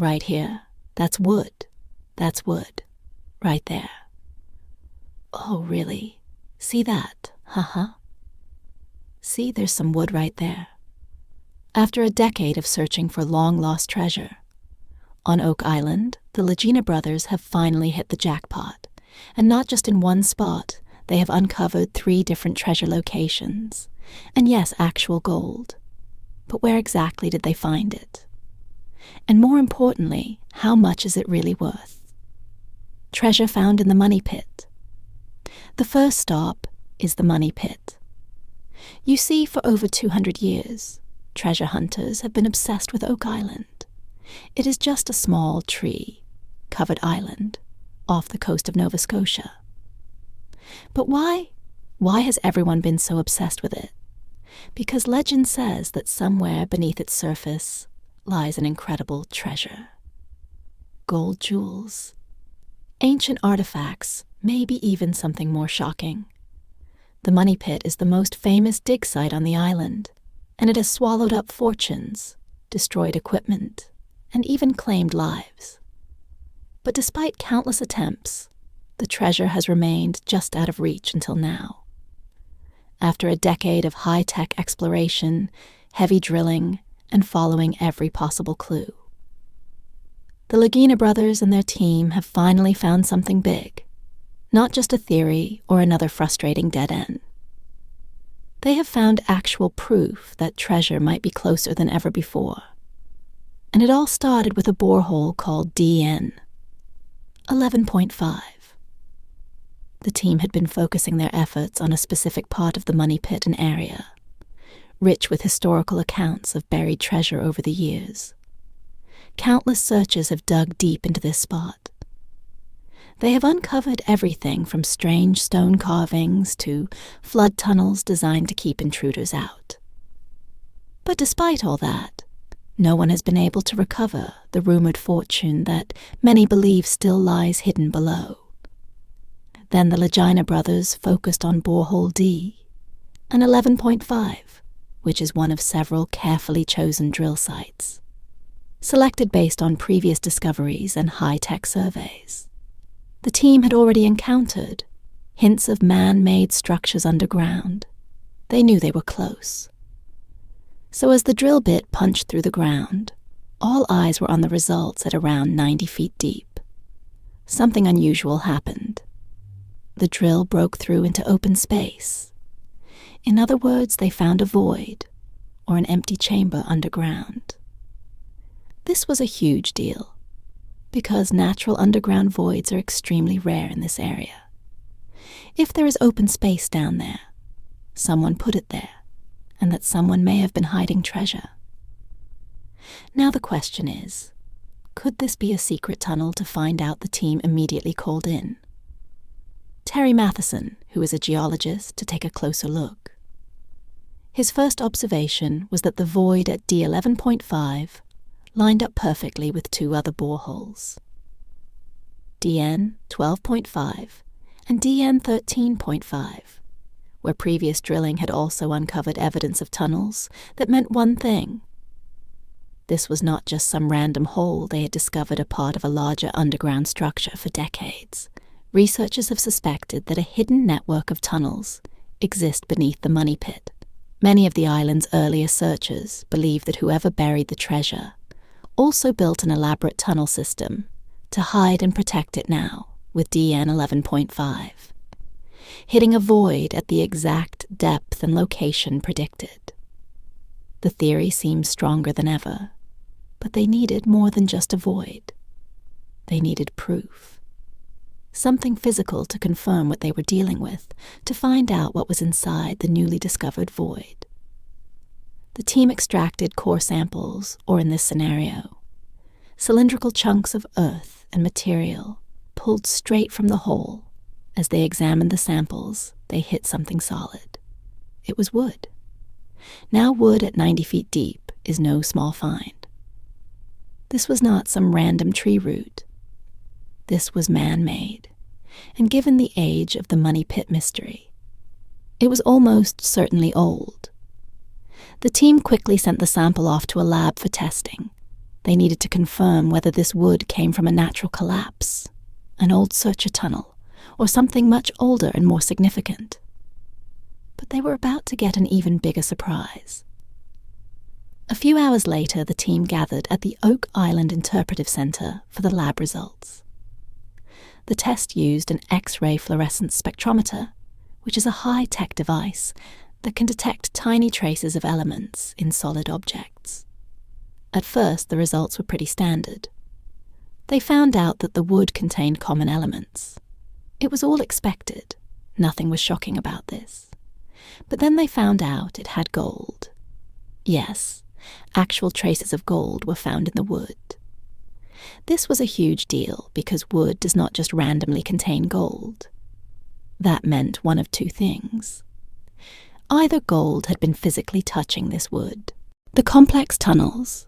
Right here. That's wood. That's wood. Right there. Oh, really? See that? Huh? See, there's some wood right there. After a decade of searching for long-lost treasure, on Oak Island, the Lagina brothers have finally hit the jackpot, and not just in one spot. They have uncovered 3 different treasure locations, and yes, actual gold. But where exactly did they find it? And more importantly, how much is it really worth? Treasure found in the money pit. The first stop is the money pit. You see, for over 200 years, treasure hunters have been obsessed with Oak Island. It is just a small tree-covered island off the coast of Nova Scotia. But why? Why has everyone been so obsessed with it? Because legend says that somewhere beneath its surface lies an incredible treasure. Gold jewels. Ancient artifacts, maybe even something more shocking. The money pit is the most famous dig site on the island, and it has swallowed up fortunes, destroyed equipment, and even claimed lives. But despite countless attempts, the treasure has remained just out of reach until now. After a decade of high-tech exploration, heavy drilling, and following every possible clue, the Lagina brothers and their team have finally found something big, not just a theory or another frustrating dead end. They have found actual proof that treasure might be closer than ever before. And it all started with a borehole called DN 11.5. The team had been focusing their efforts on a specific part of the money pit and area, rich with historical accounts of buried treasure over the years. Countless searchers have dug deep into this spot. They have uncovered everything from strange stone carvings to flood tunnels designed to keep intruders out. But despite all that, no one has been able to recover the rumored fortune that many believe still lies hidden below. Then the Lagina brothers focused on borehole D, an 11.5, which is one of several carefully chosen drill sites, selected based on previous discoveries and high-tech surveys. The team had already encountered hints of man-made structures underground. They knew they were close. So as the drill bit punched through the ground, all eyes were on the results at around 90 feet deep. Something unusual happened. The drill broke through into open space. In other words, they found a void, or an empty chamber underground. This was a huge deal, because natural underground voids are extremely rare in this area. If there is open space down there, someone put it there, and that someone may have been hiding treasure. Now the question is, could this be a secret tunnel to find out the team immediately called in? Terry Matheson, who is a geologist, to take a closer look. His first observation was that the void at D11.5 lined up perfectly with 2 other boreholes, DN 12.5 and DN 13.5, where previous drilling had also uncovered evidence of tunnels that meant one thing. This was not just some random hole they had discovered a part of a larger underground structure for decades. Researchers have suspected that a hidden network of tunnels exist beneath the money pit. Many of the island's earlier searchers believed that whoever buried the treasure also built an elaborate tunnel system to hide and protect it now with DN 11.5, hitting a void at the exact depth and location predicted. The theory seems stronger than ever, but they needed more than just a void. They needed proof. Something physical to confirm what they were dealing with, to find out what was inside the newly discovered void. The team extracted core samples, or in this scenario, cylindrical chunks of earth and material pulled straight from the hole. As they examined the samples, they hit something solid. It was wood. Now wood at 90 feet deep is no small find. This was not some random tree root. This was man-made, and given the age of the money pit mystery, it was almost certainly old. The team quickly sent the sample off to a lab for testing, They needed to confirm whether this wood came from a natural collapse, an old searcher tunnel, or something much older and more significant. But they were about to get an even bigger surprise. A few hours later, the team gathered at the Oak Island Interpretive Center for the lab results. The test used an X-ray fluorescence spectrometer, which is a high-tech device that can detect tiny traces of elements in solid objects. At first, the results were pretty standard. They found out that the wood contained common elements. It was all expected. Nothing was shocking about this. But then they found out it had gold. Yes, actual traces of gold were found in the wood. This was a huge deal because wood does not just randomly contain gold. That meant one of two things. Either gold had been physically touching this wood. The complex tunnels,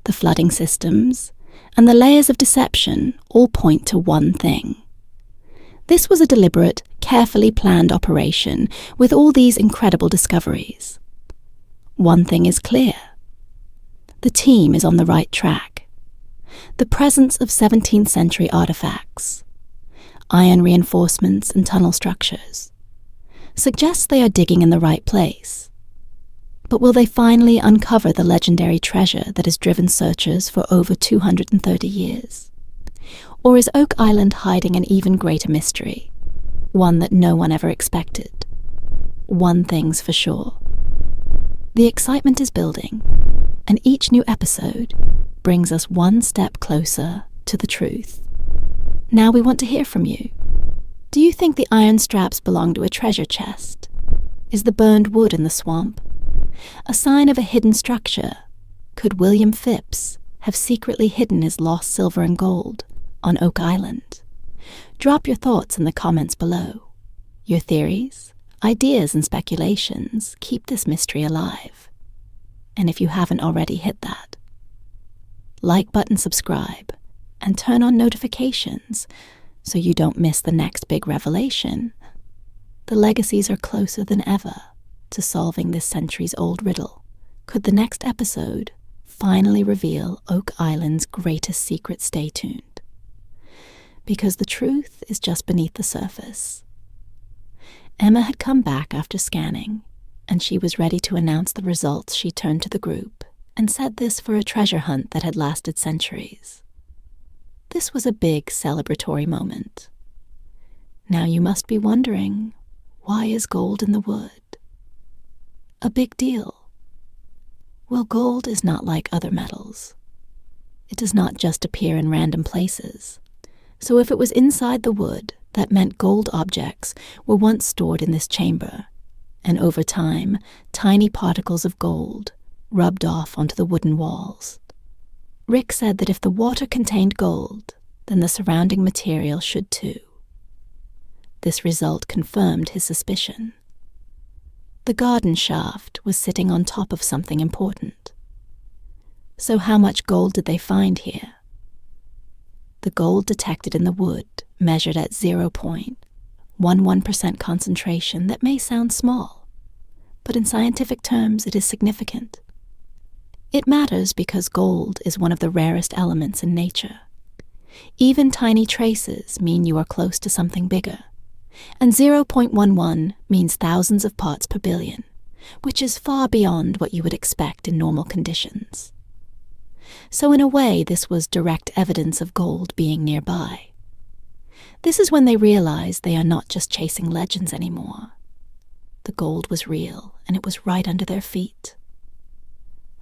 the flooding systems, and the layers of deception all point to one thing. This was a deliberate, carefully planned operation with all these incredible discoveries. One thing is clear. The team is on the right track. The presence of 17th century artifacts, iron reinforcements and tunnel structures, suggests they are digging in the right place. But will they finally uncover the legendary treasure that has driven searchers for over 230 years? Or is Oak Island hiding an even greater mystery, one that no one ever expected? One thing's for sure. The excitement is building, and each new episode brings us one step closer to the truth. Now we want to hear from you. Do you think the iron straps belong to a treasure chest? Is the burned wood in the swamp a sign of a hidden structure? Could William Phipps have secretly hidden his lost silver and gold on Oak Island? Drop your thoughts in the comments below. Your theories, ideas, and speculations keep this mystery alive. And if you haven't already hit that like button, subscribe, and turn on notifications so you don't miss the next big revelation. The legacies are closer than ever to solving this centuries-old riddle. Could the next episode finally reveal Oak Island's greatest secret? Stay tuned. Because the truth is just beneath the surface. Emma had come back after scanning, and she was ready to announce the results. She turned to the group and said this for a treasure hunt that had lasted centuries. This was a big celebratory moment. Now you must be wondering, why is gold in the wood? A big deal. Well, gold is not like other metals. It does not just appear in random places. So if it was inside the wood, that meant gold objects were once stored in this chamber, and over time, tiny particles of gold rubbed off onto the wooden walls. Rick said that if the water contained gold, then the surrounding material should too. This result confirmed his suspicion. The garden shaft was sitting on top of something important. So how much gold did they find here? The gold detected in the wood measured at 0.11% concentration. That may sound small, but in scientific terms it is significant. It matters because gold is one of the rarest elements in nature. Even tiny traces mean you are close to something bigger, and 0.11 means thousands of parts per billion, which is far beyond what you would expect in normal conditions. So in a way, this was direct evidence of gold being nearby. This is when they realized they are not just chasing legends anymore. The gold was real, and it was right under their feet.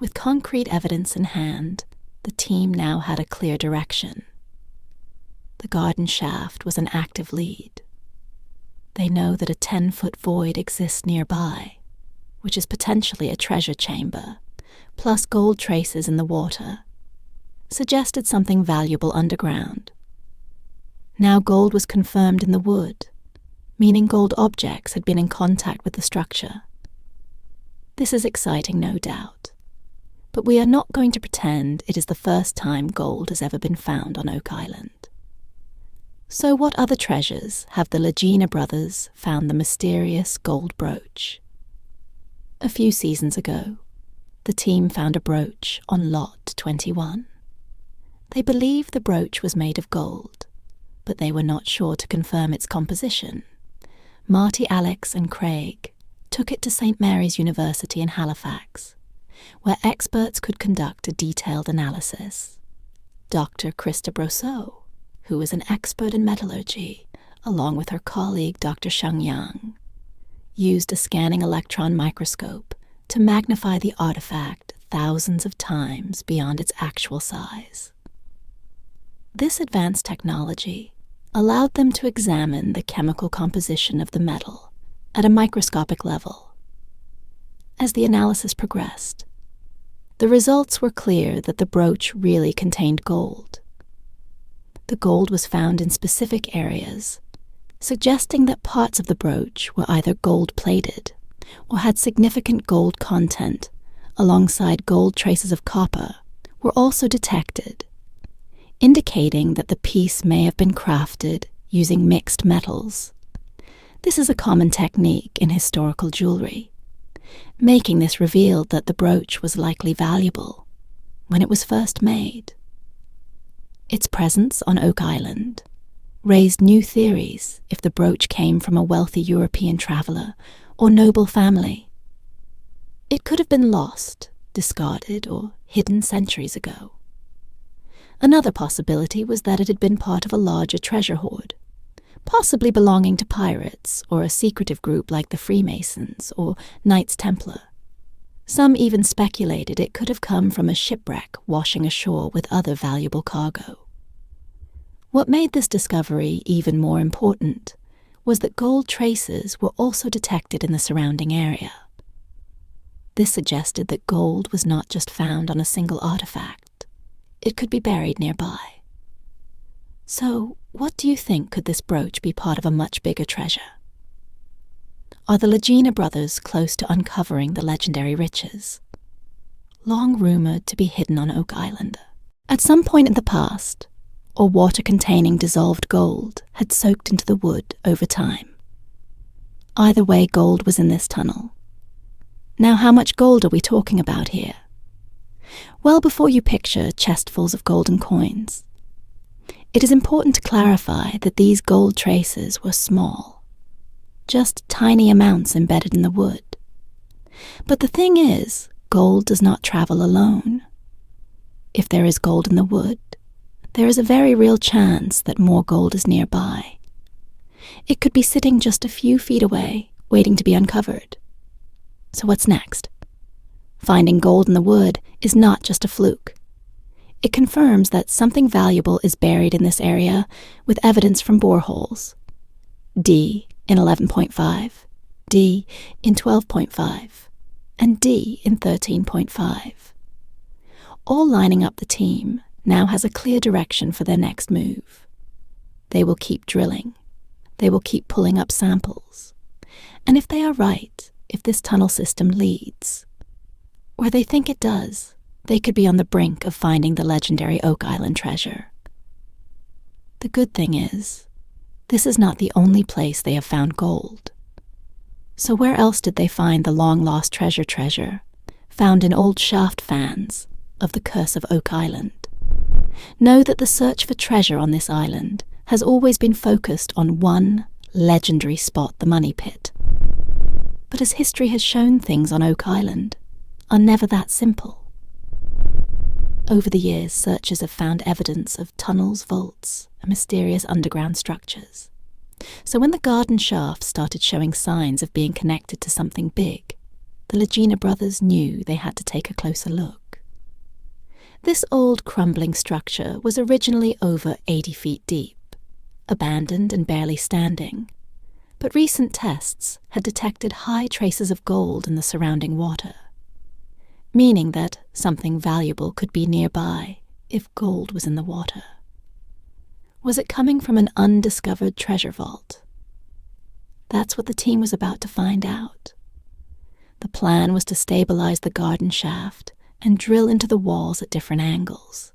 With concrete evidence in hand, the team now had a clear direction. The garden shaft was an active lead. They know that a 10-foot void exists nearby, which is potentially a treasure chamber, plus gold traces in the water, suggested something valuable underground. Now gold was confirmed in the wood, meaning gold objects had been in contact with the structure. This is exciting, no doubt, but we are not going to pretend it is the first time gold has ever been found on Oak Island. So what other treasures have the Lagina brothers found the mysterious gold brooch? A few seasons ago, the team found a brooch on Lot 21. They believe the brooch was made of gold, but they were not sure to confirm its composition. Marty, Alex, and Craig took it to St. Mary's University in Halifax, where experts could conduct a detailed analysis. Dr. Krista Brosseau, who was an expert in metallurgy, along with her colleague Dr. Sheng Yang, used a scanning electron microscope to magnify the artifact thousands of times beyond its actual size. This advanced technology allowed them to examine the chemical composition of the metal at a microscopic level. As the analysis progressed, the results were clear that the brooch really contained gold. The gold was found in specific areas, suggesting that parts of the brooch were either gold-plated or had significant gold content, alongside gold traces of copper were also detected, indicating that the piece may have been crafted using mixed metals. This is a common technique in historical jewelry, making this revealed that the brooch was likely valuable when it was first made. Its presence on Oak Island raised new theories if the brooch came from a wealthy European traveler or noble family. It could have been lost, discarded, or hidden centuries ago. Another possibility was that it had been part of a larger treasure hoard, possibly belonging to pirates or a secretive group like the Freemasons or Knights Templar. Some even speculated it could have come from a shipwreck washing ashore with other valuable cargo. What made this discovery even more important was that gold traces were also detected in the surrounding area. This suggested that gold was not just found on a single artifact. It could be buried nearby. So, what do you think? Could this brooch be part of a much bigger treasure? Are the Lagina brothers close to uncovering the legendary riches, long rumored to be hidden on Oak Island? At some point in the past, or water containing dissolved gold had soaked into the wood over time. Either way, gold was in this tunnel. Now, how much gold are we talking about here? Well, before you picture chestfuls of golden coins, it is important to clarify that these gold traces were small, just tiny amounts embedded in the wood. But the thing is, gold does not travel alone. If there is gold in the wood, there is a very real chance that more gold is nearby. It could be sitting just a few feet away, waiting to be uncovered. So what's next? Finding gold in the wood is not just a fluke. It confirms that something valuable is buried in this area with evidence from boreholes. D in 11.5, D in 12.5, and D in 13.5. All lining up the team now has a clear direction for their next move. They will keep drilling. They will keep pulling up samples. And if they are right, if this tunnel system leads, or they think it does, they could be on the brink of finding the legendary Oak Island treasure. The good thing is, this is not the only place they have found gold. So where else did they find the long-lost treasure found in old shaft fans of the Curse of Oak Island? Know that the search for treasure on this island has always been focused on one legendary spot, the Money Pit. But as history has shown, things on Oak Island are never that simple. Over the years, searchers have found evidence of tunnels, vaults, and mysterious underground structures. So when the garden shaft started showing signs of being connected to something big, the Lagina brothers knew they had to take a closer look. This old crumbling structure was originally over 80 feet deep, abandoned and barely standing, but recent tests had detected high traces of gold in the surrounding water, meaning that something valuable could be nearby if gold was in the water. Was it coming from an undiscovered treasure vault? That's what the team was about to find out. The plan was to stabilize the garden shaft and drill into the walls at different angles.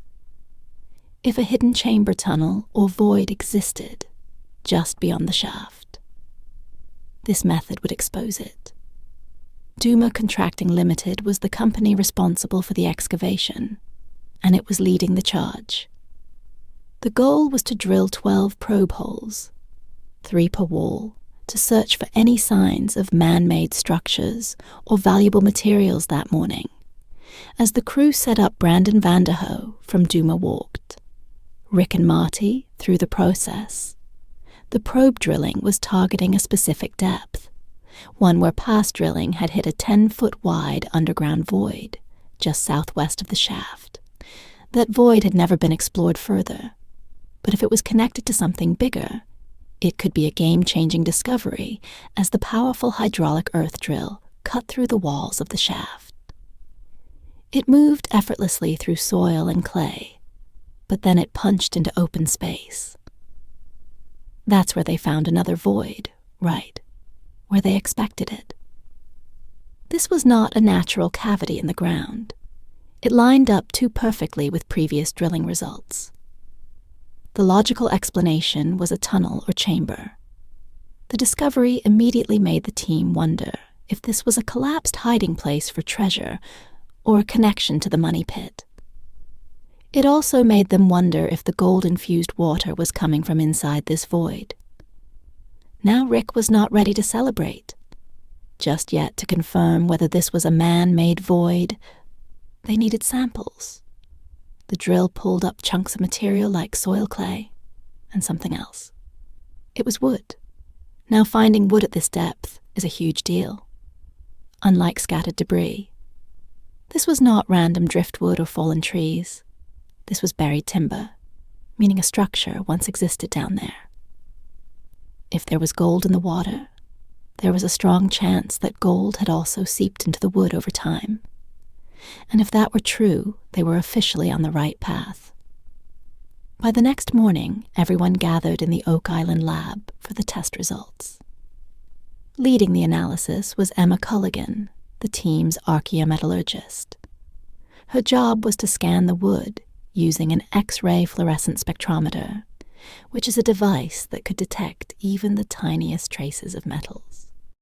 If a hidden chamber tunnel or void existed just beyond the shaft, this method would expose it. Duma Contracting Limited was the company responsible for the excavation, and it was leading the charge. The goal was to drill 12 probe holes, 3 per wall, to search for any signs of man-made structures or valuable materials that morning, as the crew set up Brandon Vanderhoe from Duma walked. Rick and Marty through the process. The probe drilling was targeting a specific depth, one where past drilling had hit a 10-foot-wide underground void just southwest of the shaft. That void had never been explored further, but if it was connected to something bigger, it could be a game-changing discovery as the powerful hydraulic earth drill cut through the walls of the shaft. It moved effortlessly through soil and clay, but then it punched into open space. That's where they found another void, right, where they expected it. This was not a natural cavity in the ground. It lined up too perfectly with previous drilling results. The logical explanation was a tunnel or chamber. The discovery immediately made the team wonder if this was a collapsed hiding place for treasure or a connection to the money pit. It also made them wonder if the gold-infused water was coming from inside this void. Now Rick was not ready to celebrate. Just yet to confirm whether this was a man-made void, they needed samples. The drill pulled up chunks of material like soil clay and something else. It was wood. Now finding wood at this depth is a huge deal. Unlike scattered debris, this was not random driftwood or fallen trees. This was buried timber, meaning a structure once existed down there. If there was gold in the water, there was a strong chance that gold had also seeped into the wood over time. And if that were true, they were officially on the right path. By the next morning, everyone gathered in the Oak Island lab for the test results. Leading the analysis was Emma Culligan, the team's archaeometallurgist. Her job was to scan the wood using an X-ray fluorescent spectrometer, which is a device that could detect even the tiniest traces of metals.